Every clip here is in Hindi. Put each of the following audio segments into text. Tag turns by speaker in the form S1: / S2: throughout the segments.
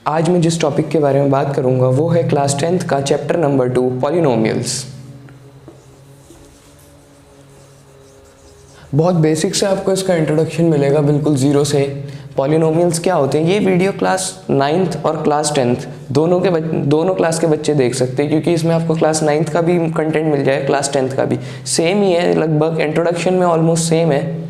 S1: आज मैं जिस टॉपिक के बारे में बात करूंगा वो है क्लास 10th का चैप्टर नंबर 2 पॉलिनोमियल्स। बहुत बेसिक से आपको इसका इंट्रोडक्शन मिलेगा, बिल्कुल ज़ीरो से। पॉलिनोमियल्स क्या होते हैं, ये वीडियो क्लास 9th और क्लास 10th दोनों क्लास के बच्चे देख सकते हैं, क्योंकि इसमें आपको क्लास 9th का भी कंटेंट मिल जाए, क्लास 10th का भी सेम ही है, लगभग इंट्रोडक्शन में ऑलमोस्ट सेम है।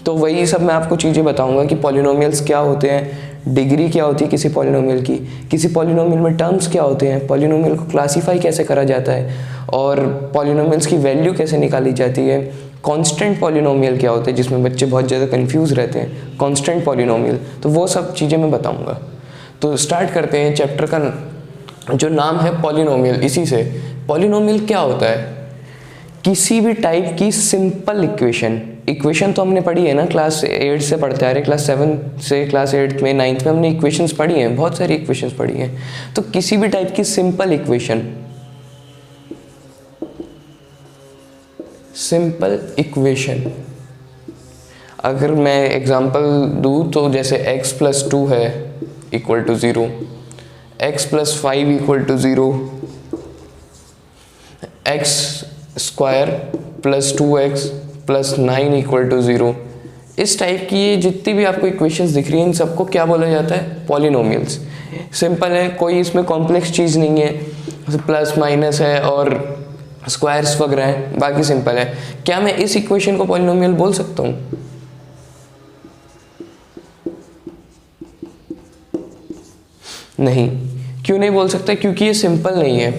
S1: तो वही सब मैं आपको चीज़ें बताऊंगा कि पॉलिनोमियल्स क्या होते हैं, डिग्री क्या होती है किसी पॉलिनोमियल की, किसी पॉलिनोमियल में टर्म्स क्या होते हैं, पॉलिनोमियल को क्लासीफाई कैसे करा जाता है, और पॉलिनोमियल्स की वैल्यू कैसे निकाली जाती है। कांस्टेंट पॉलिनोमियल क्या होते हैं, जिसमें बच्चे बहुत ज़्यादा कंफ्यूज रहते हैं, कांस्टेंट पॉलिनोमियल, तो वो सब चीज़ें मैं बताऊंगा। तो स्टार्ट करते हैं। चैप्टर का जो नाम है पॉलिनोमियल, इसी से पॉलिनोमियल क्या होता है, किसी भी टाइप की सिंपल इक्वेशन तो हमने पढ़ी है ना, क्लास 8 से पढ़ते आ रहे, क्लास 7 से क्लास 8 में 9th में हमने इक्वेशंस पढ़ी हैं, बहुत सारी इक्वेशंस पढ़ी हैं। तो किसी भी टाइप की सिंपल इक्वेशन अगर मैं एग्जांपल दूँ तो जैसे x + 2 है equal to 0, x + 5 equal to 0, x² + 2x + 9 equal to 0। इस टाइप की ये जितनी भी आपको इक्वेशंस दिख रही हैं, इन सबको क्या बोला जाता है, पॉलिनोमियल्स। सिंपल है, कोई इसमें कॉम्प्लेक्स चीज़ नहीं है, प्लस माइनस है और स्क्वायर्स वगैरह हैं, बाकी सिंपल है। क्या मैं इस इक्वेशन को पॉलिनोमियल बोल सकता हूँ? नहीं। क्यों नहीं बोल सकता? क्योंकि ये सिंपल नहीं है,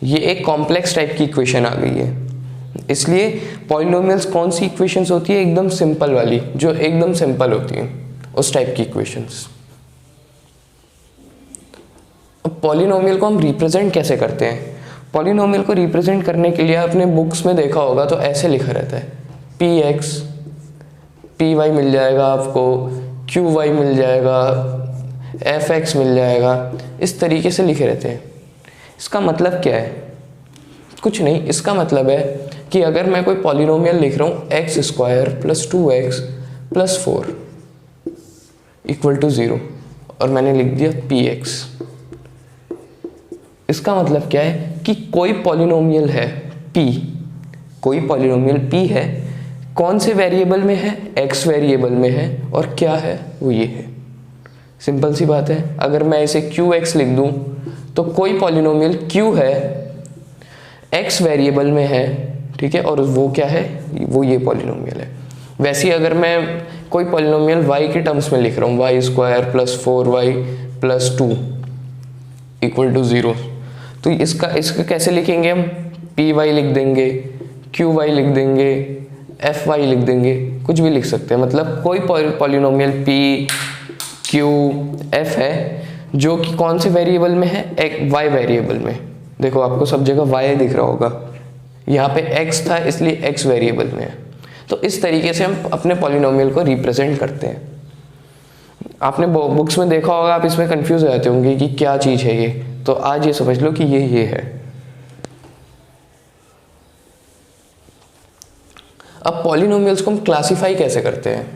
S1: ये एक कॉम्प्लेक्स टाइप की इक्वेशन आ गई है। इसलिए पॉलिनोमियल्स कौन सी इक्वेशंस होती है, एकदम सिंपल वाली, जो एकदम सिंपल होती हैं, उस टाइप की इक्वेशंस। अब पॉलिनोमियल को हम रिप्रेजेंट कैसे करते हैं? पॉलिनोमियल को रिप्रेजेंट करने के लिए आपने बुक्स में देखा होगा तो ऐसे लिखा रहता है, px py मिल जाएगा आपको, qy मिल जाएगा, fx मिल जाएगा, इस तरीके से लिखे रहते हैं। इसका मतलब क्या है? कुछ नहीं, इसका मतलब है कि अगर मैं कोई पॉलिनोमियल लिख रहा हूँ x² + 2x + 4 इक्वल टू 0 और मैंने लिख दिया px, इसका मतलब क्या है कि कोई पॉलिनोमियल है p, कोई पॉलिनोमियल p है, कौन से वेरिएबल में है, x वेरिएबल में है, और क्या है वो ये है। सिंपल सी बात है। अगर मैं इसे qx लिख दूं तो कोई पॉलिनोमियल q है, x वेरिएबल में है, ठीक है, और वो क्या है, वो ये पॉलिनोमियल है। वैसे ही अगर मैं कोई पॉलिनोमियल y के टर्म्स में लिख रहा हूँ, y² + 4y + 2 इक्वल टू 0, तो इसका कैसे लिखेंगे हम? py लिख देंगे, qy लिख देंगे, fy लिख देंगे, कुछ भी लिख सकते हैं। मतलब कोई पॉलिनोमियल p q f है जो कि कौन से वेरिएबल में है, y वेरिएबल में। देखो आपको सब जगह y दिख रहा होगा, यहाँ पे x था इसलिए x वेरिएबल में है। तो इस तरीके से हम अपने पॉलिनोमियल को रिप्रेजेंट करते हैं। आपने बुक्स में देखा होगा, आप इसमें कंफ्यूज हो जाते होंगे कि क्या चीज़ है ये, तो आज ये समझ लो कि ये है। अब पॉलिनोमियल्स को हम क्लासीफाई कैसे करते हैं?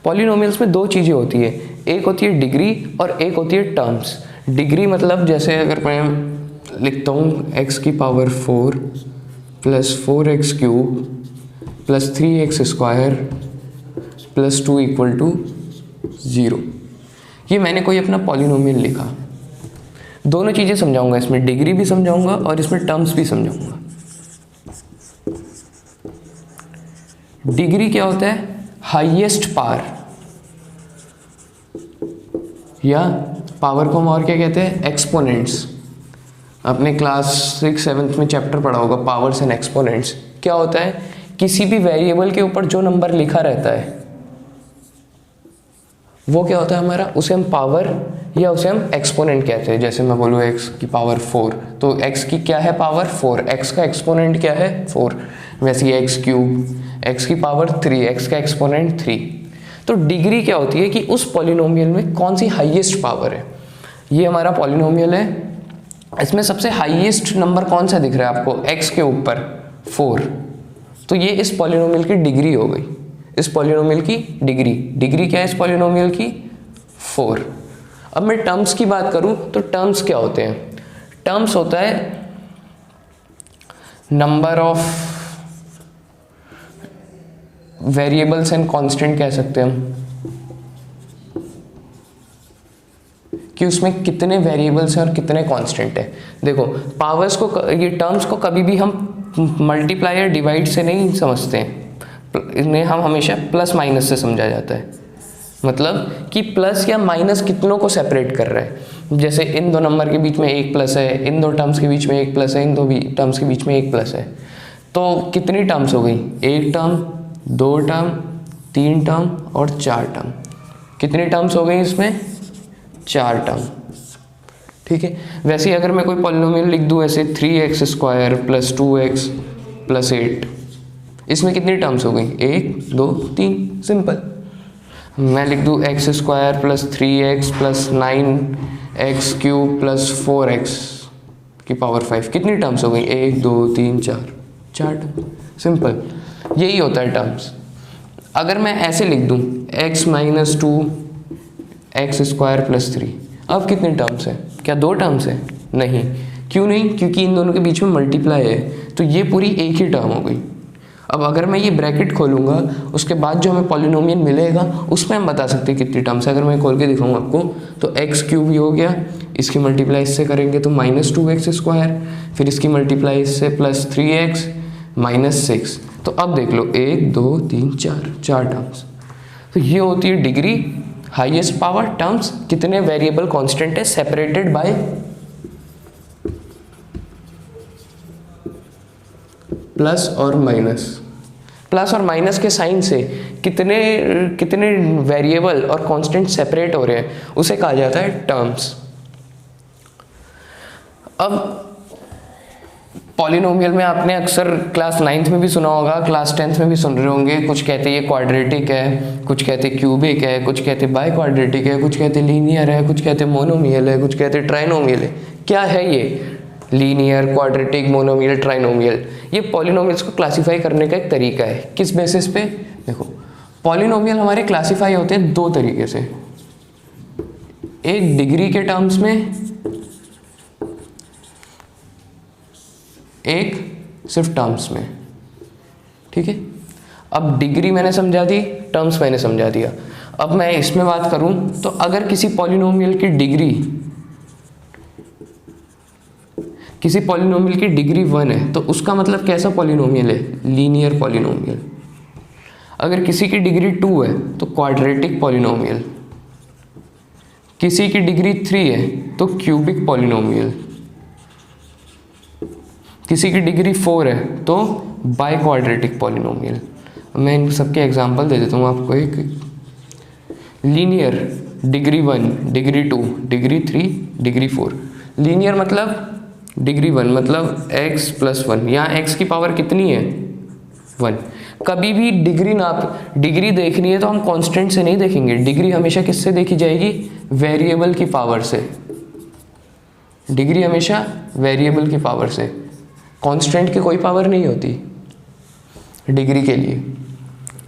S1: पॉलिनोमियल्स में दो चीज़ें होती है, एक होती है डिग्री और एक होती है टर्म्स। डिग्री मतलब जैसे अगर मैं लिखता हूँ x⁴ + 4x³ + 3x² + 2 equal to 0, ये मैंने कोई अपना पॉलिनोमियल लिखा। दोनों चीज़ें समझाऊंगा, इसमें डिग्री भी समझाऊंगा और इसमें टर्म्स भी समझाऊंगा। डिग्री क्या होता है? हाईएस्ट पावर, या पावर को हम और क्या कहते हैं, एक्सपोनेंट्स। आपने क्लास 6 7th में चैप्टर पढ़ा होगा, पावर्स एंड एक्सपोनेंट्स। क्या होता है? किसी भी वेरिएबल के ऊपर जो नंबर लिखा रहता है वो क्या होता है हमारा, उसे हम पावर या उसे हम एक्सपोनेंट कहते हैं। जैसे मैं बोलूँ x⁴, तो x की क्या है पावर, 4, x का एक्सपोनेंट क्या है, 4। वैसे ही x³ x⁴, x का एक्सपोनेंट 3। तो डिग्री क्या होती है कि उस पॉलिनोमियल में कौन सी हाईएस्ट पावर है। ये हमारा पॉलिनोमियल है, इसमें सबसे हाईएस्ट नंबर कौन सा दिख रहा है आपको, x के ऊपर 4, तो ये इस पॉलिनोमियल की डिग्री हो गई। इस पॉलिनोमियल की डिग्री, डिग्री क्या है इस पॉलिनोमियल की 4। अब मैं टर्म्स की बात करूं तो टर्म्स क्या होते हैं, टर्म्स होता है number of variables and constant कह सकते हैं हम, कि उसमें कितने वेरिएबल्स हैं और कितने कांस्टेंट है। देखो पावर्स को, ये टर्म्स को कभी भी हम मल्टीप्लाई या डिवाइड से नहीं समझते हैं, इन्हें हम हमेशा प्लस माइनस से समझा जाता है। मतलब कि प्लस या माइनस कितनों को सेपरेट कर रहा है। जैसे इन दो नंबर के बीच में एक प्लस है, इन दो टर्म्स के बीच में एक प्लस है, इन दो टर्म्स के बीच में एक प्लस है, तो कितनी टर्म्स हो गई, एक टर्म, दो टर्म, तीन टर्म और चार टर्म। कितनी टर्म्स हो गई इसमें, चार टर्म। ठीक है, वैसे ही अगर मैं कोई पॉलिनोमियल लिख दूं ऐसे 3x square plus 2x plus 8, इसमें कितनी टर्म्स हो गई, 1 2 3, सिंपल। मैं लिख दूं x square plus 3x plus 9x cube plus 4x की पावर 5, कितनी टर्म्स हो गई, 1 2 3 4, चार टर्म, सिंपल। यही होता है टर्म्स। अगर मैं ऐसे लिख दूं x minus 2 x square plus 3, अब कितने टर्म्स हैं, क्या दो टर्म्स हैं, नहीं। क्यों नहीं, क्योंकि इन दोनों के बीच में मल्टीप्लाई है, तो ये पूरी एक ही टर्म हो गई। अब अगर मैं ये ब्रैकेट खोलूंगा, उसके बाद जो हमें पॉलिनोमियल मिलेगा उसमें हम बता सकते हैं कितनी टर्म्स है। अगर मैं खोल के दिखाऊँ आपको तो एक्स क्यूब ही हो गया, इसकी मल्टीप्लाई इससे करेंगे तो माइनस 2x स्क्वायर, फिर इसकी मल्टीप्लाई इससे प्लस 3x माइनस 6। तो अब देख लो 1 2 3 4, चार टर्म्स। तो ये होती है डिग्री, हाईएस्ट पावर, टर्म्स, कितने वेरिएबल कांस्टेंट है सेपरेटेड बाय प्लस और माइनस। प्लस और माइनस के साइन से कितने कितने वेरिएबल और कांस्टेंट सेपरेट हो रहे हैं उसे कहा जाता है टर्म्स। अब पॉलिनोमियल में आपने अक्सर क्लास 9th में भी सुना होगा, क्लास 10th में भी सुन रहे होंगे, कुछ कहते हैं ये क्वाड्रेटिक है, कुछ कहते हैं क्यूबिक है, कुछ कहते हैं बाय क्वाड्रेटिक है, कुछ कहते हैं लीनियर है, कुछ कहते हैं मोनोमियल है, कुछ कहते हैं ट्राइनोमियल है। क्या है ये लीनियर, क्वाड्रेटिक, मोनोमियल, ट्राइनोमियल? ये पॉलिनोमियल्स को क्लासीफाई करने का एक तरीका है। किस बेसिस पे? देखो पॉलिनोमियल हमारे क्लासीफाई होते हैं दो तरीके से, एक डिग्री के टर्म्स में, एक सिर्फ टर्म्स में। ठीक है, अब डिग्री मैंने समझा दी, टर्म्स मैंने समझा दिया। अब मैं इसमें बात करूं तो अगर किसी पॉलिनोमियल की डिग्री, किसी पॉलिनोमियल की डिग्री 1 है तो उसका मतलब कैसा पॉलिनोमियल है, लीनियर पॉलिनोमियल। अगर किसी की डिग्री 2 है तो क्वाड्रेटिक पॉलिनोमियल, किसी की डिग्री 3 है तो क्यूबिक पॉलिनोमियल, किसी की डिग्री 4 है तो बाय क्वाड्रेटिक पॉलिनोमियल। मैं इन सबके एग्जांपल दे देता हूँ आपको। एक linear degree 1, degree 2, degree 3, degree 4। Linear मतलब डिग्री 1 मतलब x प्लस 1, यहाँ x की पावर कितनी है 1। कभी भी डिग्री डिग्री देखनी है तो हम कांस्टेंट से नहीं देखेंगे, डिग्री हमेशा किससे देखी जाएगी, वेरिएबल की पावर से। डिग्री हमेशा वेरिएबल की पावर से, कांस्टेंट की कोई पावर नहीं होती डिग्री के लिए।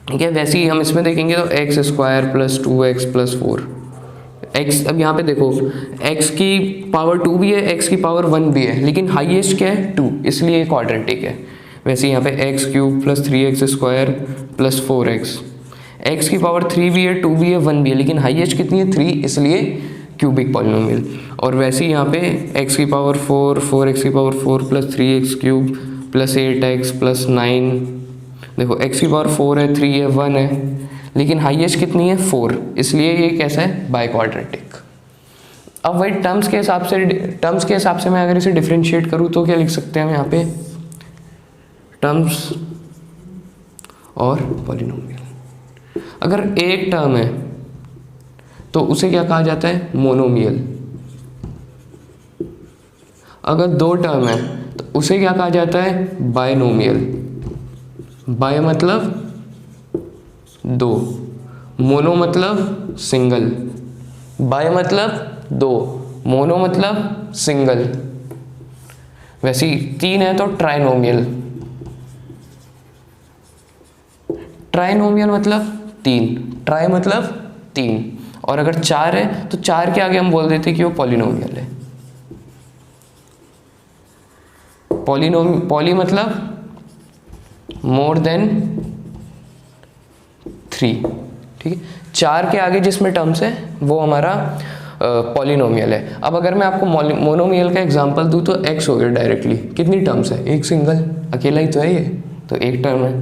S1: ठीक है, वैसे ही हम इसमें देखेंगे तो x square plus 2x plus 4 x। अब यहाँ पे देखो x की पावर 2 भी है, x की पावर 1 भी है, लेकिन हाईएस्ट क्या है 2, इसलिए क्वाड्रेटिक है। वैसे यहाँ पे x cube plus 3x square plus 4x, x की पावर 3 भी है, 2 भी है, 1 भी है, लेकिन हाईएस्ट कितनी है 3, इसलिए क्यूबिक पॉलिनोमियल। और वैसे ही यहाँ पे x की पावर 4, 4x की power 4 plus 3x cube plus 8x plus 9। देखो x की पावर 4 है, 3 है, 1 है, लेकिन हाईएस्ट कितनी है 4, इसलिए ये कैसा है बाय क्वाड्रेटिक। अब वही टर्म्स के हिसाब से मैं अगर इसे डिफरेंशिएट करूँ तो क्या लिख सकते हैं हम यहाँ पे, टर्म्स और पॉलिनोमियल। अगर एक टर्म है तो उसे क्या कहा जाता है, मोनोमियल। अगर दो टर्म है तो उसे क्या कहा जाता है, बायनोमियल। बाय मतलब दो, मोनो मतलब सिंगल। बाय मतलब दो, मोनो मतलब सिंगल। वैसे ही 3 है तो ट्राइनोमियल। ट्राइनोमियल मतलब 3, ट्राई मतलब 3, और अगर 4 है तो 4 के आगे हम बोल देते कि वो पॉलिनोमियल है। पॉली मतलब मोर देन 3, ठीक है। 4 के आगे जिसमें टर्म्स है वो हमारा पॉलिनोमियल है। अब अगर मैं आपको मोनोमियल का एग्जांपल दूं तो x हो गया डायरेक्टली, कितनी टर्म्स है, एक सिंगल अकेला ही तो है ये, तो एक टर्म है।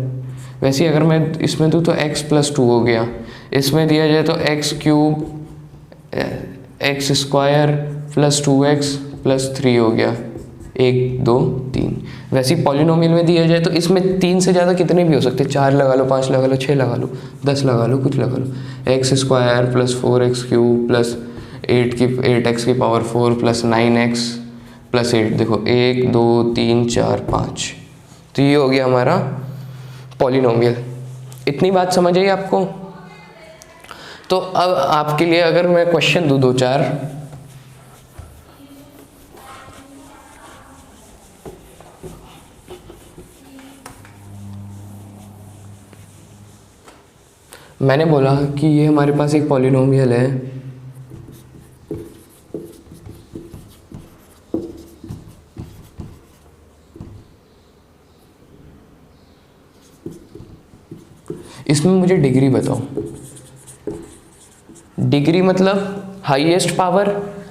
S1: वैसे ही अगर मैं इसमें दूं तो x + 2 हो गया, इसमें दिया जाए तो x³ x² + 2x + 3 हो गया, 1 2 3। वैसे ही पॉलिनोमियल में दिया जाए तो इसमें 3 से ज़्यादा कितने भी हो सकते हैं, 4 लगा लो, 5 लगा लो, 6 लगा लो, 10 लगा लो, कुछ लगा लो। x² + 4x³ + 8x⁴ + 9x + 8, देखो 1 2 3 4 5, तो ये हो गया हमारा पॉलिनोमियल। इतनी बात समझ आई आपको? तो अब आपके लिए अगर मैं क्वेश्चन दूं 2-4, मैंने बोला कि ये हमारे पास एक पॉलिनोमियल है, इसमें मुझे डिग्री बताओ। डिग्री मतलब हाईएस्ट पावर,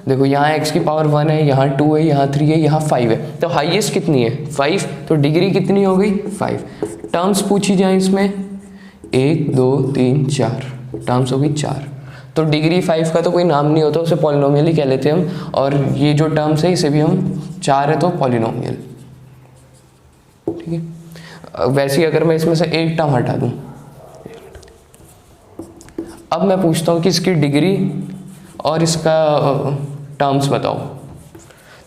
S1: देखो यहाँ x की पावर 1 है, यहाँ 2 है, यहाँ 3 है, यहाँ 5 है, तो हाईएस्ट कितनी है 5, तो डिग्री कितनी हो गई 5। टर्म्स पूछी जाए इसमें 1 2 3 4, टर्म्स हो गई 4, तो डिग्री 5 का तो कोई नाम नहीं होता, उसे पॉलिनोमियल ही कह लेते हैं हम। और ये जो टर्म्स है इसे भी हम 4 है तो पॉलिनोमियल, ठीक है। वैसे ही अगर मैं इसमें से एक टर्म हटा दूँ, अब मैं पूछता हूँ कि इसकी डिग्री और इसका टर्म्स बताओ,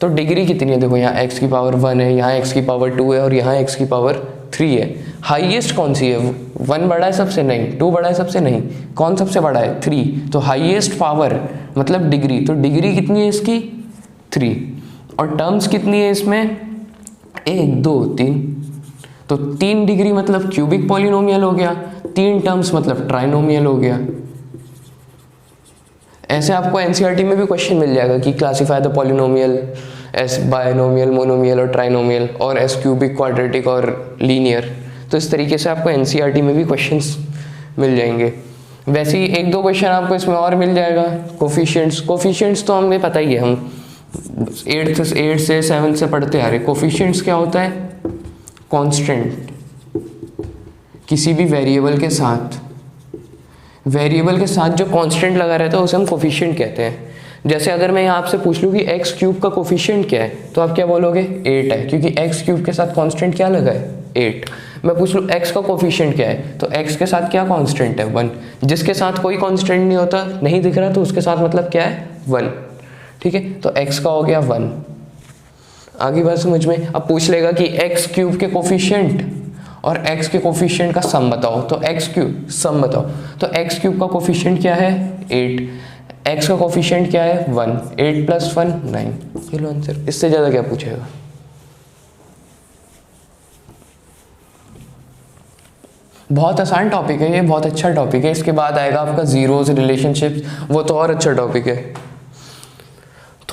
S1: तो डिग्री कितनी है, देखो यहाँ x की पावर 1 है, यहाँ x की पावर 2 है, और यहाँ x की पावर 3 है। हाईएस्ट कौन सी है, 1 बड़ा है सबसे, नहीं। 2 बड़ा है सबसे, नहीं। कौन सबसे बड़ा है, 3, तो हाईएस्ट पावर मतलब डिग्री, तो डिग्री कितनी है इसकी 3, और टर्म्स कितनी है इसमें 1 2 3, तो 3 डिग्री मतलब क्यूबिक पॉलिनोमियल हो गया, 3 टर्म्स मतलब ट्राइनोमियल हो गया। ऐसे आपको एनसीईआरटी में भी क्वेश्चन मिल जाएगा कि classify the polynomial S binomial, monomial और ट्राइनोमियल, और एस क्यूबिक, क्वाड्रेटिक और लीनियर। तो इस तरीके से आपको एनसीईआरटी में भी क्वेश्चंस मिल जाएंगे। वैसे ही 1-2 क्वेश्चन आपको इसमें और मिल जाएगा। कोफिशिएंट्स तो हमें पता ही है, हम 8 से 7 से पढ़ते आ रहे। कोफिशिएंट्स क्या होता है, कांस्टेंट किसी भी वेरिएबल के साथ जो कांस्टेंट लगा रहता है उसे हम कोफिशिएंट कहते हैं। जैसे अगर मैं यहाँ आपसे पूछ लूँ कि x³ का कोफिशिएंट क्या है, तो आप क्या बोलोगे 8 है, क्योंकि x³ के साथ कांस्टेंट क्या लगा है 8। मैं पूछ लूँ x का कोफिशिएंट क्या है, तो x के साथ क्या कांस्टेंट है 1। जिसके साथ कोई कांस्टेंट नहीं होता, नहीं दिख रहा, तो उसके साथ मतलब क्या है 1, ठीक है। तो x का हो गया 1। आगे बात समझ में। अब पूछ लेगा कि x³ के कोफिशिएंट और x के कोफिशिएंट का सम बताओ, तो x³ सम बताओ, तो x³ का कोफिशिएंट क्या है 8, x का कोफिशिएंट क्या है 1, 8 + 1 9, ये लो आंसर। इससे ज़्यादा क्या पूछेगा। बहुत आसान टॉपिक है ये, बहुत अच्छा टॉपिक है। इसके बाद आएगा आपका जीरोज, रिलेशनशिप्स, वो तो और अच्छा टॉपिक है।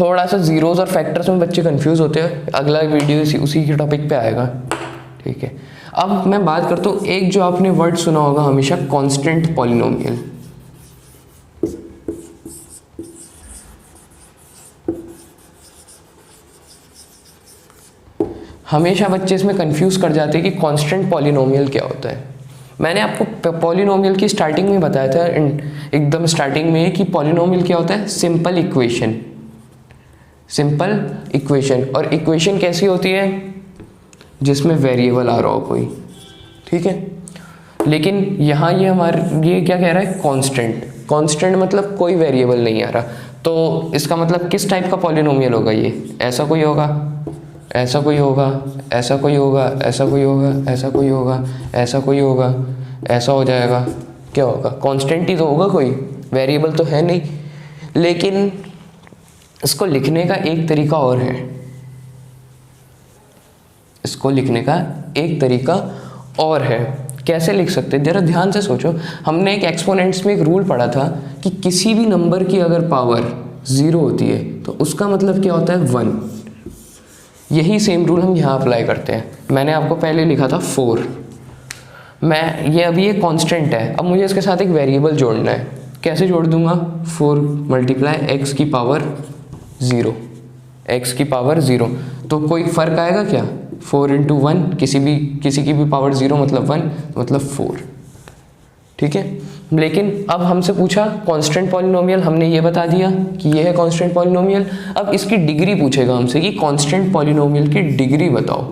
S1: थोड़ा सा जीरोज और फैक्टर्स में बच्चे कंफ्यूज होते हैं, अगला वीडियो उसी के टॉपिक पे आएगा, ठीक है। अब मैं बात करता हूँ एक जो आपने वर्ड सुना होगा हमेशा, कांस्टेंट पॉलिनोमियल। हमेशा बच्चे इसमें कंफ्यूज कर जाते हैं कि कांस्टेंट पॉलिनोमियल क्या होता है। मैंने आपको पॉलिनोमियल की स्टार्टिंग में बताया था, एकदम स्टार्टिंग में, कि पॉलिनोमियल क्या होता है, सिंपल इक्वेशन। और इक्वेशन कैसी होती है, जिसमें वेरिएबल आ रहा हो कोई, ठीक है। लेकिन यहाँ ये क्या कह रहा है, कांस्टेंट मतलब कोई वेरिएबल नहीं आ रहा, तो इसका मतलब किस टाइप का पॉलिनोमियल होगा ये, ऐसा कोई होगा, ऐसा कोई होगा, ऐसा कोई होगा, ऐसा कोई होगा, ऐसा कोई होगा, ऐसा कोई होगा, ऐसा हो जाएगा। क्या होगा, कांस्टेंट ही तो होगा, कोई वेरिएबल तो है नहीं। लेकिन इसको लिखने का एक तरीका और है, इसको लिखने का एक तरीका और है। कैसे लिख सकते हैं, जरा ध्यान से सोचो। हमने एक एक्सपोनेंट्स में एक रूल पढ़ा था कि किसी भी नंबर की अगर पावर 0 होती है तो उसका मतलब क्या होता है 1। यही सेम रूल हम यहाँ अप्लाई करते हैं। मैंने आपको पहले लिखा था 4, ये अभी एक कांस्टेंट है, अब मुझे इसके साथ एक वेरिएबल जोड़ना है। कैसे जोड़ दूंगा, 4 मल्टीप्लाई एक्स की पावर 0, एक्स की पावर 0। तो कोई फ़र्क आएगा क्या, 4 इंटू 1, किसी की भी पावर 0 मतलब 1 मतलब 4, ठीक है। लेकिन अब हमसे पूछा कांस्टेंट पॉलिनोमियल, हमने ये बता दिया कि ये है कांस्टेंट पॉलिनोमियल। अब इसकी डिग्री पूछेगा हमसे कि कांस्टेंट पॉलिनोमियल की डिग्री बताओ,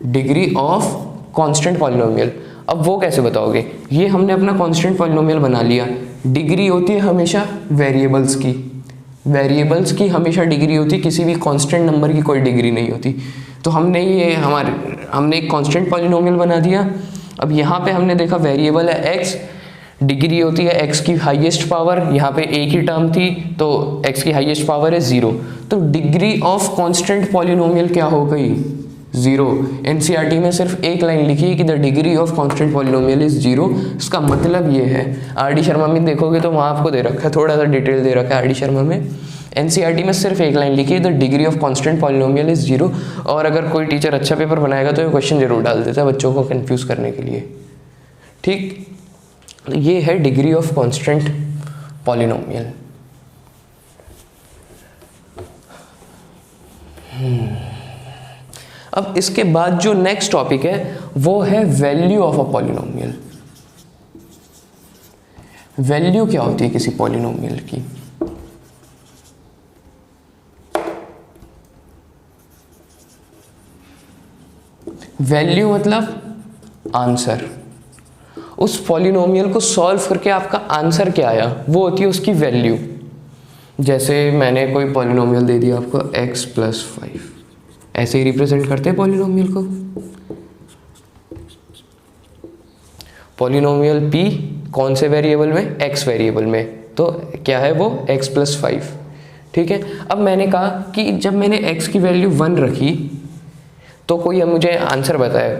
S1: डिग्री ऑफ कांस्टेंट पॉलिनोमियल। अब वो कैसे बताओगे, ये हमने अपना कांस्टेंट पॉलिनोमियल बना लिया। डिग्री होती है हमेशा वेरिएबल्स की हमेशा डिग्री होती है, किसी भी कांस्टेंट नंबर की कोई डिग्री नहीं होती। तो हमने एक कांस्टेंट पॉलिनोमियल बना दिया। अब यहाँ पे हमने देखा वेरिएबल है x, डिग्री होती है x की हाईएस्ट पावर, यहाँ पे एक ही टर्म थी तो x की हाईएस्ट पावर है 0। तो डिग्री ऑफ कांस्टेंट पॉलिनोमियल क्या हो गई, 0। एनसीईआरटी में सिर्फ एक लाइन लिखी है कि the degree of constant polynomial is 0। इसका मतलब ये है, आर.डी. शर्मा में देखोगे तो वहाँ आपको दे रखा है, थोड़ा सा डिटेल दे रखा है आर.डी. शर्मा में। एनसीईआरटी में सिर्फ एक लाइन लिखी है the degree of constant polynomial is 0। और अगर कोई टीचर अच्छा पेपर बनाएगा तो ये क्वेश्चन जरूर डाल देता है बच्चों को कंफ्यूज करने के लिए, ठीक। ये है डिग्री ऑफ कांस्टेंट पॉलिनोमियल। अब इसके बाद जो नेक्स्ट टॉपिक है वो है value of a polynomial. Value क्या होती है किसी पॉलिनोमियल की, वैल्यू मतलब आंसर। उस पॉलिनोमियल को सॉल्व करके आपका आंसर क्या आया वो होती है उसकी वैल्यू। जैसे मैंने कोई पॉलिनोमियल दे दिया आपको x + 5, ऐसे ही रिप्रेजेंट करते हैं पॉलिनोमियल को। पॉलिनोमियल p कौन से वेरिएबल में, x वेरिएबल में, तो क्या है वो x + 5, ठीक है। अब मैंने कहा कि जब मैंने x की वैल्यू 1 रखी तो कोई मुझे आंसर बताए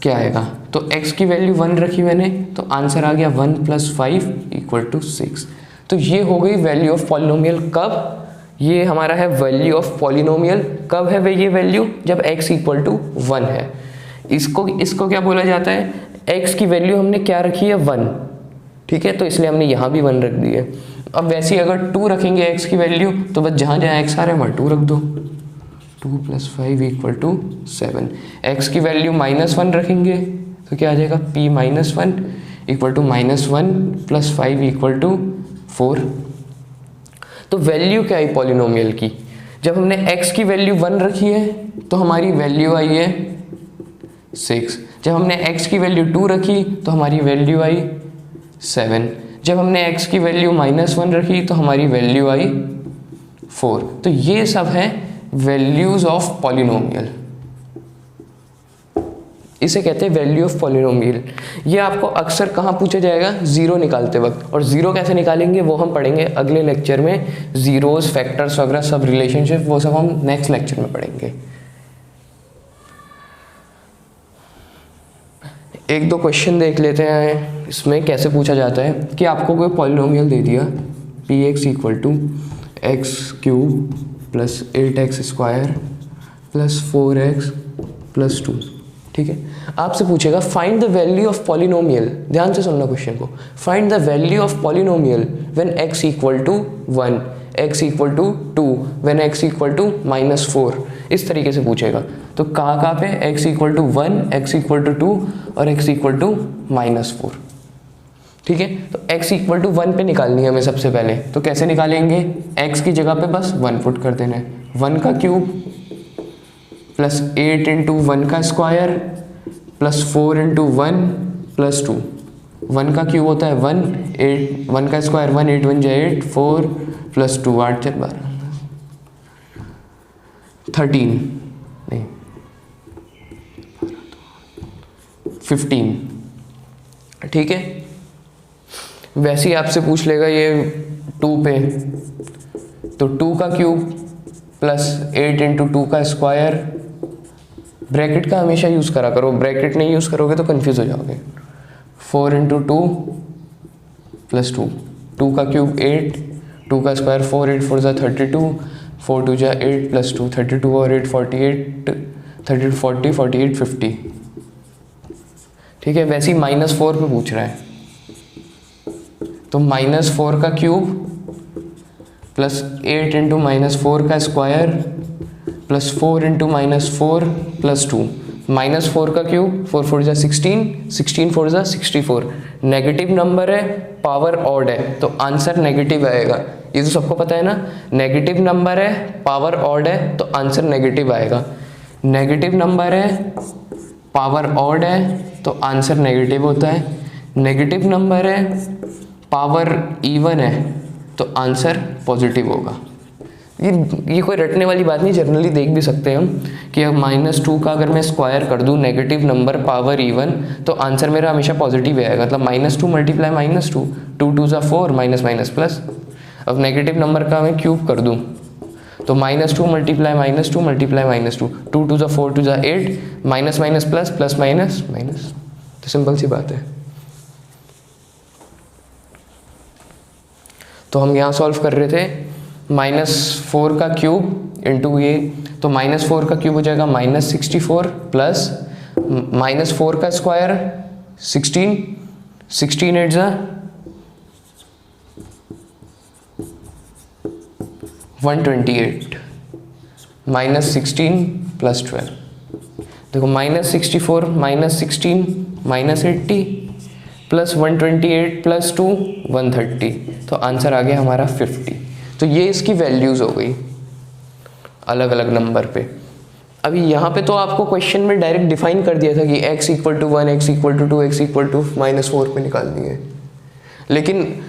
S1: क्या आएगा, तो x की वैल्यू 1 रखी मैंने तो आंसर आ गया 1 + 5 = 6। तो ये हो गई वैल्यू ऑफ पॉलिनोमियल। कब, ये हमारा है वैल्यू ऑफ पॉलिनोमियल। कब है वे ये वैल्यू, जब x = 1 है। इसको क्या बोला जाता है, x की वैल्यू हमने क्या रखी है 1, ठीक है, तो इसलिए हमने यहाँ भी 1 रख दी है। अब वैसे ही अगर 2 रखेंगे x की वैल्यू तो बस जहाँ जहाँ x आ रहा है वहाँ 2 रख दो, 2 + 5 = 7। x की वैल्यू -1 रखेंगे तो क्या आ जाएगा, p - 1 = -1 + 5 = 4। तो वैल्यू क्या है पॉलिनोमियल की, जब हमने x की वैल्यू 1 रखी है तो हमारी वैल्यू आई है 6। जब हमने x की वैल्यू 2 रखी तो हमारी वैल्यू आई 7। जब हमने x की वैल्यू -1 रखी तो हमारी वैल्यू आई 4। तो ये सब है वैल्यूज ऑफ पॉलिनोमियल, इसे कहते हैं वैल्यू ऑफ पॉलिनोमियल। ये आपको अक्सर कहाँ पूछा जाएगा, जीरो निकालते वक्त। और जीरो कैसे निकालेंगे वो हम पढ़ेंगे अगले लेक्चर में। जीरोस, फैक्टर्स वगैरह सब, रिलेशनशिप, वो सब हम नेक्स्ट लेक्चर में पढ़ेंगे। एक दो क्वेश्चन देख लेते हैं इसमें कैसे पूछा जाता है कि आपको कोई पॉलिनोमियल दे दिया px = x³ + 8x² + 4x + 2, ठीक है। आपसे पूछेगा find the value of polynomial. ध्यान से सुनना क्वेश्चन को। Find the value of polynomial when x = 1, x = 2, when x = -4। इस तरीके से पूछेगा। तो कहाँ पे x = 1, x = 2 और x = -4, ठीक है। तो x = 1 पे निकालनी है हमें सबसे पहले। तो कैसे निकालेंगे, x की जगह पे बस 1 पुट कर देना है, 1 का क्यूब + 8 × 1 का स्क्वायर + 4 × 1 + 2। 1 का क्यूब होता है 1, 8, 1 का स्क्वायर 1, 8 × 1 = 8, 4 + 2, 8 × 4 = 12, 13 नहीं 15, ठीक है। वैसे ही आपसे पूछ लेगा ये 2 पे, तो 2 का क्यूब + 8 × 2 का स्क्वायर ब्रैकेट का हमेशा यूज़ करा करो, ब्रैकेट नहीं यूज़ करोगे तो कंफ्यूज हो जाओगे। 4 × 2 + 2, 2 का क्यूब 8, 2 का स्क्वायर 4, 8 4 = 32, 4 2 = 8 + 2 32 और 8 48, 32 40 48 50। ठीक है, वैसे ही -4 पे पूछ रहा है, तो -4 का क्यूब प्लस 8 × -4 का स्क्वायर प्लस 4 × -4 + 2, -4 का क्यूब 4 4 = 16, 16 4 = 64। नेगेटिव नंबर है, पावर ऑड है, तो आंसर नेगेटिव आएगा। ये तो सबको पता है ना, नेगेटिव नंबर है, पावर ऑड है, तो आंसर नेगेटिव आएगा। नेगेटिव नंबर है, पावर ऑड है, तो आंसर नेगेटिव होता है। नेगेटिव नंबर है, पावर इवन है, तो आंसर पॉजिटिव होगा। ये कोई रटने वाली बात नहीं, जनरली देख भी सकते हैं हम कि अब -2 का अगर मैं स्क्वायर कर दूं, नेगेटिव नंबर, पावर इवन, तो आंसर मेरा हमेशा पॉजिटिव आएगा। मतलब -2 × -2, 2 2 = 4, माइनस माइनस प्लस। अब नेगेटिव नंबर का मैं क्यूब कर दूं, तो -2 × -2 × -2, 2 2 = 4, 2 = 8, minus minus plus, plus minus minus. तो सिंपल सी बात है। तो हम यहाँ सॉल्व कर रहे थे, -4 का क्यूब इंटू ये, तो -4 का क्यूब हो जाएगा -64 प्लस -4 का स्क्वायर 16, 16 8 = 128, -16 + 12। देखो -64 -16 -80 प्लस 128 + 2 130, तो आंसर आ गया हमारा 50। तो ये इसकी वैल्यूज़ हो गई अलग अलग नंबर पे। अभी यहाँ पे तो आपको क्वेश्चन में डायरेक्ट डिफाइन कर दिया था कि x = 1, x = 2, x = -4 पे निकालनी है, लेकिन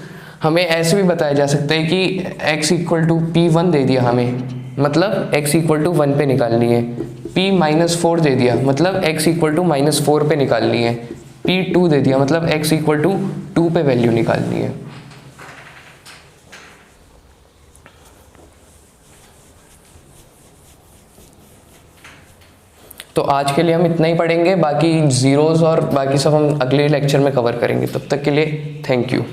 S1: हमें ऐसे भी बताया जा सकता है कि x = P1 दे दिया हमें, मतलब x = 1 पे निकालनी है। P -4 दे दिया, मतलब x = -4 पे निकालनी है। P2 दे दिया, मतलब x = 2 पे वैल्यू निकालनी है। तो आज के लिए हम इतना ही पढ़ेंगे, बाकी जीरोज़ और बाकी सब हम अगले लेक्चर में कवर करेंगे। तब तक के लिए थैंक यू।